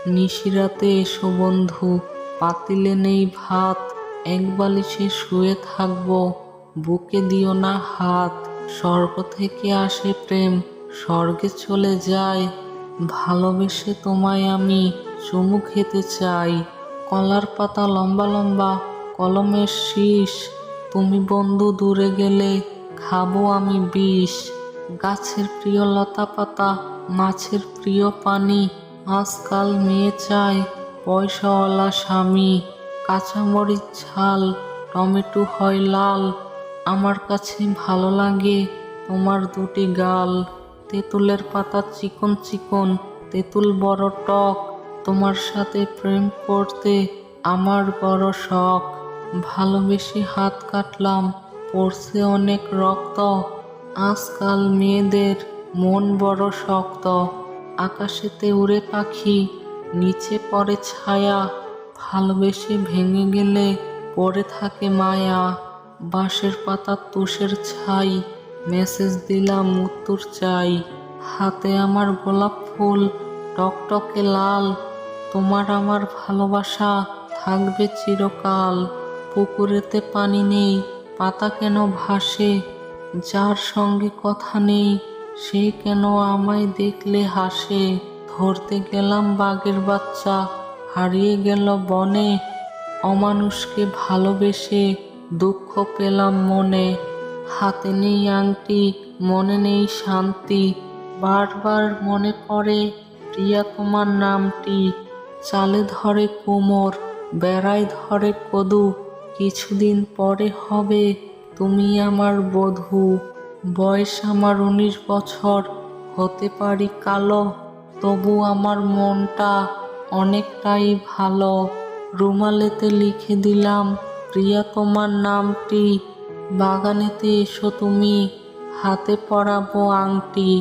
নিশিরাতে এসো বন্ধু, পাতিলে নেই ভাত, এক বালিশে শুয়ে থাকবো, বুকে দিও না হাত। স্বর্গ থেকে আসে প্রেম, স্বর্গে চলে যায়, ভালোবেসে তোমায় আমি চুমু খেতে চাই। কলার পাতা লম্বা লম্বা, কলমের শীষ, তুমি বন্ধু দূরে গেলে খাবো আমি বিষ। গাছের প্রিয় লতা পাতা, মাছের প্রিয় পানি, আজকাল মেয়ে চায় পয়সাওয়ালা স্বামী। কাঁচামরিচ ঝাল, টমেটো হয় লাল, আমার কাছে ভালো লাগে তোমার দুটি গাল। তেঁতুলের পাতা চিকন চিকন, তেঁতুল বড় টক, তোমার সাথে প্রেম করতে আমার বড় শখ। ভালোবেসে হাত কাটলাম, পড়ছে অনেক রক্ত, আজকাল মেয়েদের মন বড় শক্ত। আকাশেতে উড়ে পাখি, নিচে পড়ে ছায়া, ভালোবেসে ভেঙে গেলে পড়ে থাকে মায়া। বাঁশের পাতা তুষের ছাই, মেসেজ দিলাম উত্তর চাই। হাতে আমার গোলাপ ফুল টকটকে লাল, তোমার আমার ভালোবাসা থাকবে চিরকাল। পুকুরেতে পানি নেই, পাতা কেন ভাসে, যার সঙ্গে কথা নেই সে কেন আমায় দেখলে হাসে। ধরতে গেলাম বাঘের বাচ্চা, হারিয়ে গেল বনে, অমানুষকে ভালোবেসে দুঃখ পেলাম মনে। হাতে নেই আংটি, মনে নেই শান্তি, বারবার মনে পড়ে প্রিয়া তোমার নামটি। চালে ধরে কোমর, বেড়ায় ধরে কদু, কিছুদিন পরে হবে তুমি আমার বধূ। বয়স আমার 19 বছর, হতে পারি কালো, তবু আমার মনটা অনেকটাই ভালো। রুমালেতে লিখে দিলাম প্রিয়া তোমার নামটি, বাগানেতে এসো তুমি, হাতে পরাবো আংটি।